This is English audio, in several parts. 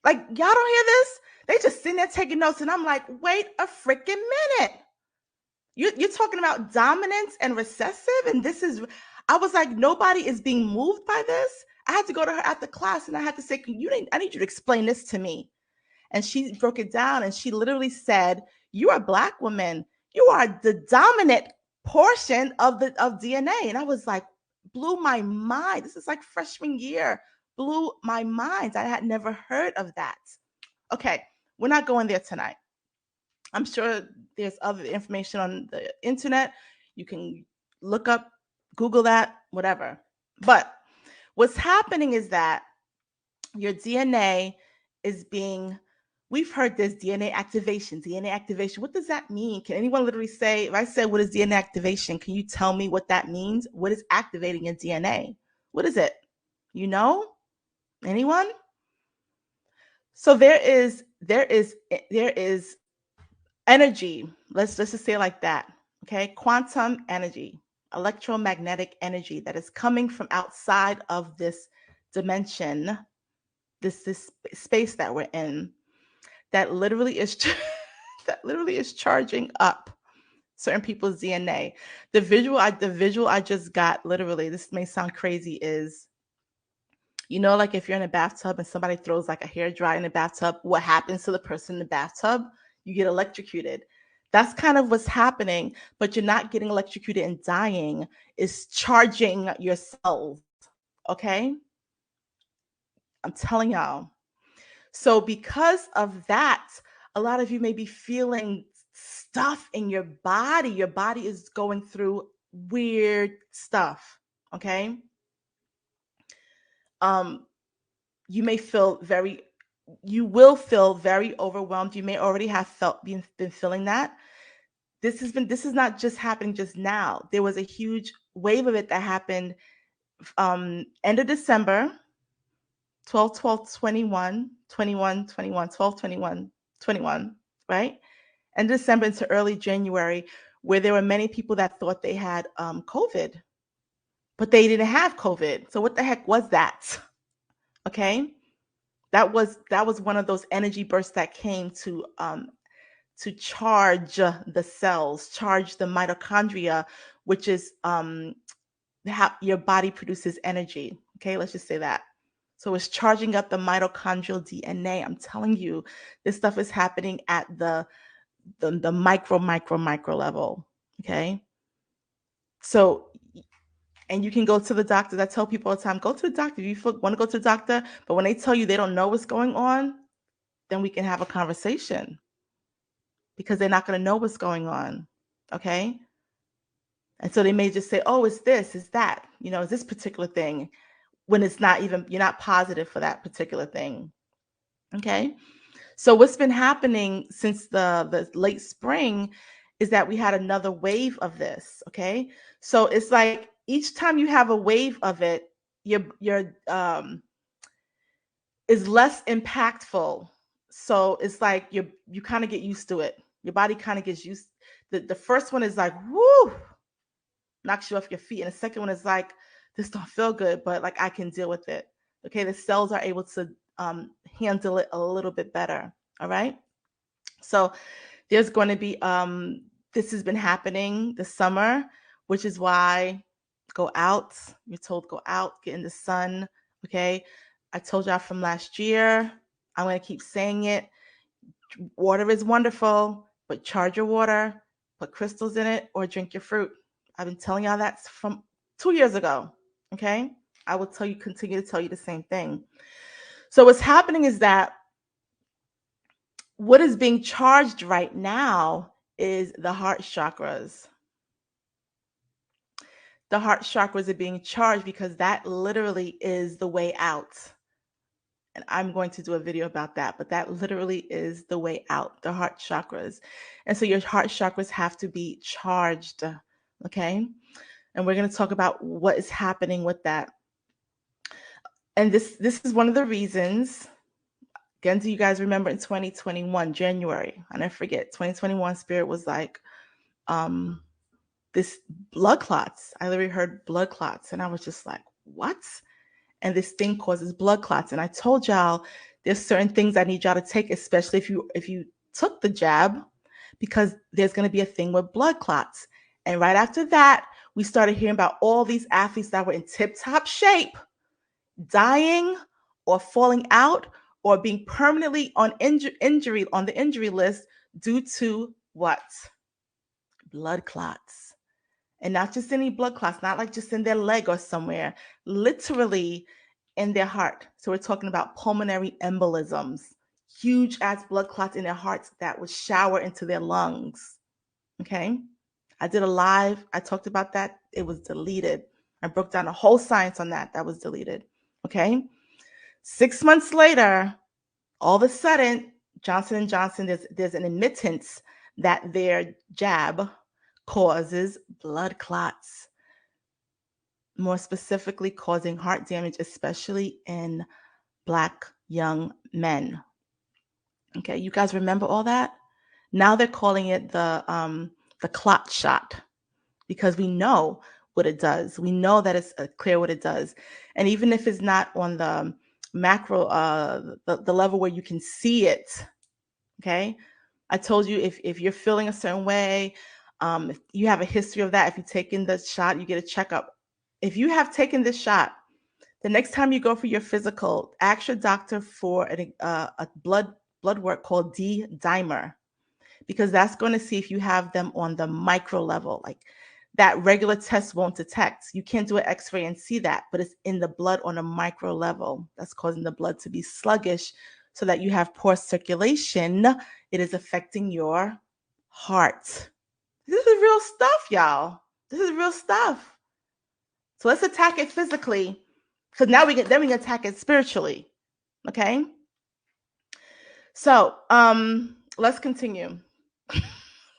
Like, y'all don't hear this? They just sitting there taking notes, and I'm like, wait a freaking minute. You're talking about dominance and recessive, and this is. I was like, nobody is being moved by this. I had to go to her after class, and I had to say, I need you to explain this to me. And she broke it down, and she literally said, "You are a Black woman. You are the dominant portion of DNA." And I was like, blew my mind. This is like freshman year, blew my mind. I had never heard of that. Okay, we're not going there tonight. I'm sure there's other information on the internet. You can look up, Google that, whatever. But what's happening is that your DNA is being, we've heard this DNA activation, DNA activation. What does that mean? Can anyone literally say, if I said, what is DNA activation? Can you tell me what that means? What is activating your DNA? What is it? You know? Anyone? So there is energy. Let's just say it like that. Okay, quantum energy, electromagnetic energy that is coming from outside of this dimension, this space that we're in, that literally is that literally is charging up certain people's DNA. The visual I just got, literally, this may sound crazy, is, like if you're in a bathtub and somebody throws like a hair dryer in the bathtub, what happens to the person in the bathtub? You get electrocuted. That's kind of what's happening, but you're not getting electrocuted and dying. It's charging your cells. Okay? I'm telling y'all. So, because of that, a lot of you may be feeling stuff in your body. Your body is going through weird stuff. Okay? Um, you may feel very, you will feel very overwhelmed. You may already have been feeling that. This is not just happening just now. There was a huge wave of it that happened end of December, 12, 12, 21, 21, 21, 12, 21, 21, right? And December into early January, where there were many people that thought they had COVID, but they didn't have COVID. So what the heck was that? Okay. That was one of those energy bursts that came to charge the cells, charge the mitochondria, which is how your body produces energy. Okay, let's just say that. So it's charging up the mitochondrial DNA. I'm telling you, this stuff is happening at the micro level. Okay, so, and you can go to the doctor. I tell people all the time, go to the doctor if you want to go to the doctor. But when they tell you they don't know what's going on, then we can have a conversation, because they're not going to know what's going on. Okay. And so they may just say, oh, it's this, it's that, it's this particular thing, when it's not even, you're not positive for that particular thing. Okay. So what's been happening since the late spring is that we had another wave of this. Okay. So it's like each time you have a wave of it, your is less impactful. So it's like you kind of get used to it. Your body kind of gets used. The first one is like, whoo, knocks you off your feet. And the second one is like, this don't feel good, but like I can deal with it. Okay, the cells are able to handle it a little bit better. All right. So there's going to be this has been happening this summer, which is why go out. You're told go out, get in the sun. Okay. I told y'all from last year. I'm going to keep saying it. Water is wonderful, but charge your water, put crystals in it, or drink your fruit. I've been telling y'all that from 2 years ago. Okay. I will continue to tell you the same thing. So what's happening is that what is being charged right now is the heart chakras. The heart chakras are being charged because that literally is the way out. And I'm going to do a video about that, but that literally is the way out, the heart chakras. And so your heart chakras have to be charged. Okay. And we're going to talk about what is happening with that. And this is one of the reasons. Again, do you guys remember in 2021, January? I never forget, 2021, Spirit was like, this blood clots. I literally heard blood clots, and I was just like, what? And this thing causes blood clots. And I told y'all there's certain things I need y'all to take, especially if you took the jab, because there's going to be a thing with blood clots. And right after that, we started hearing about all these athletes that were in tip-top shape dying or falling out or being permanently on injury on the injury list due to what? Blood clots. And not just any blood clots, not like just in their leg or somewhere, literally in their heart. So we're talking about pulmonary embolisms, huge ass blood clots in their hearts that would shower into their lungs. Okay. I did a live, I talked about that. It was deleted. I broke down a whole science on that. That was deleted. Okay. 6 months later, all of a sudden, Johnson & Johnson, there's an admittance that their jab causes blood clots, more specifically causing heart damage, especially in Black young men. Okay, you guys remember all that? Now they're calling it the clot shot, because we know what it does. We know that it's clear what it does. And even if it's not on the macro, the level where you can see it, okay? I told you if you're feeling a certain way, if you have a history of that, if you've taken the shot, you get a checkup. If you have taken this shot, the next time you go for your physical, ask your doctor for a blood work called D-dimer, because that's going to see if you have them on the micro level, like that regular test won't detect. You can't do an x-ray and see that, but it's in the blood on a micro level. That's causing the blood to be sluggish so that you have poor circulation. It is affecting your heart. This is real stuff, y'all. This is real stuff. So let's attack it physically, because now we can attack it spiritually. Okay? So let's continue.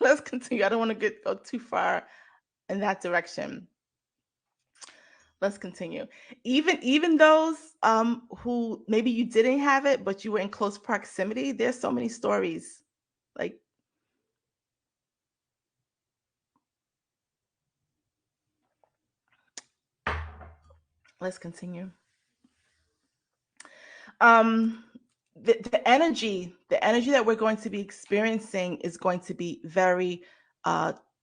Let's continue. I don't want to go too far in that direction. Let's continue. Even those who maybe you didn't have it, but you were in close proximity, there's so many stories. Like, let's continue. The energy that we're going to be experiencing is going to be very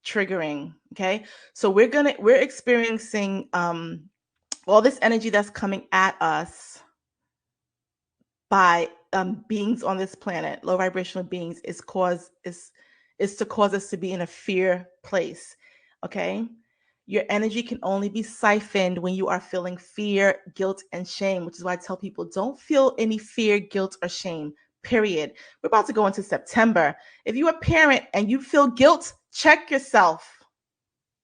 triggering. Okay, so we're experiencing all this energy that's coming at us by beings on this planet, low vibrational beings, is to cause us to be in a fear place. Okay, your energy can only be siphoned when you are feeling fear, guilt, and shame, which is why I tell people don't feel any fear, guilt, or shame, period. We're about to go into September. If you're a parent and you feel guilt, check yourself.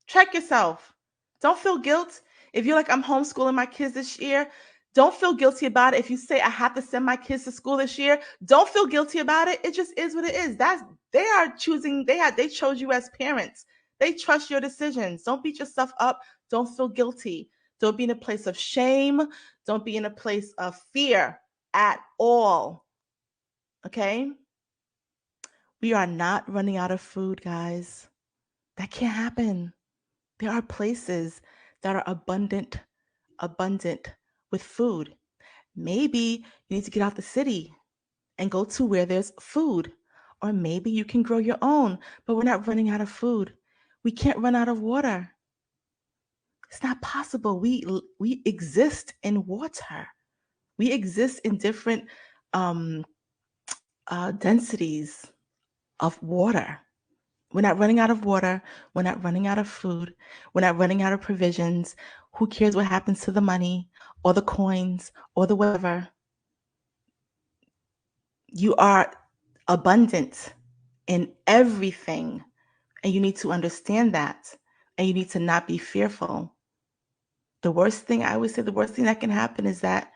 Check yourself. Don't feel guilt. If you're like, I'm homeschooling my kids this year, don't feel guilty about it. If you say I have to send my kids to school this year, don't feel guilty about it. It just is what it is. They are choosing, they chose you as parents. They trust your decisions. Don't beat yourself up. Don't feel guilty. Don't be in a place of shame. Don't be in a place of fear at all. Okay? We are not running out of food, guys. That can't happen. There are places that are abundant with food. Maybe you need to get out the city and go to where there's food. Or maybe you can grow your own, but we're not running out of food. We can't run out of water. It's not possible. We exist in water. We exist in different densities of water. We're not running out of water. We're not running out of food. We're not running out of provisions. Who cares what happens to the money or the coins or the whatever? You are abundant in everything, and you need to understand that, and you need to not be fearful. The worst thing, I always say, the worst thing that can happen is that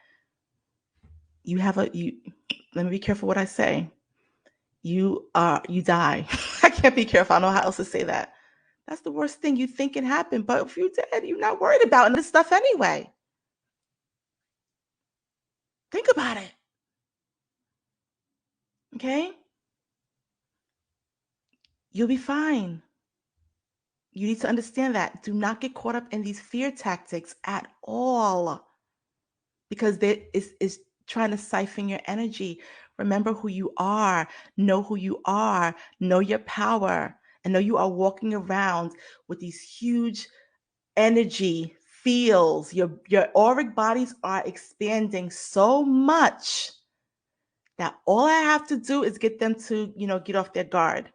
let me be careful what I say. You die. I can't be careful. I don't know how else to say that. That's the worst thing you think can happen. But if you're dead, you're not worried about this stuff anyway. Think about it. Okay? You'll be fine. You need to understand that. Do not get caught up in these fear tactics at all. Because trying to siphon your energy. Remember who you are, know who you are, know your power, and know you are walking around with these huge energy fields. Your auric bodies are expanding so much that all I have to do is get them to, get off their guard.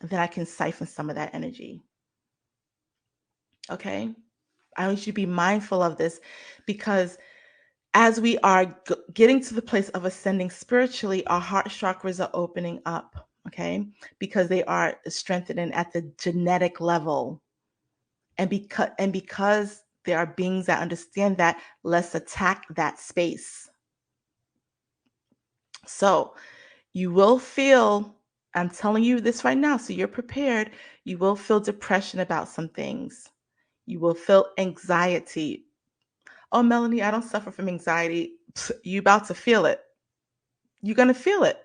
And then I can siphon some of that energy. Okay? I want you to be mindful of this, because as we are getting to the place of ascending spiritually, our heart chakras are opening up, okay? Because they are strengthening at the genetic level. And because there are beings that understand that, let's attack that space. So you will feel, I'm telling you this right now, so you're prepared, you will feel depression about some things. You will feel anxiety. Oh, Melanie, I don't suffer from anxiety. You about to feel it. You're going to feel it.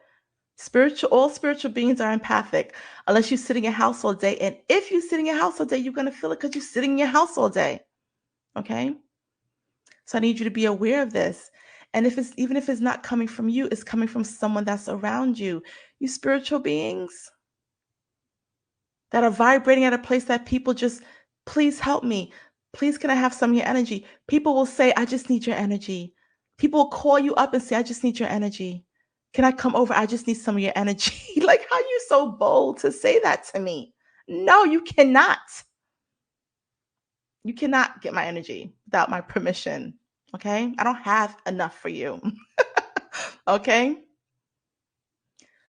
All spiritual beings are empathic, unless you sit in your house all day. And if you sit in your house all day, you're going to feel it because you're sitting in your house all day. Okay? So I need you to be aware of this. And even if it's not coming from you, it's coming from someone that's around you. You spiritual beings that are vibrating at a place that people just, please help me. Please, can I have some of your energy? People will say, I just need your energy. People will call you up and say, I just need your energy. Can I come over? I just need some of your energy. Like, how are you so bold to say that to me? No, you cannot. You cannot get my energy without my permission. Okay? I don't have enough for you. Okay?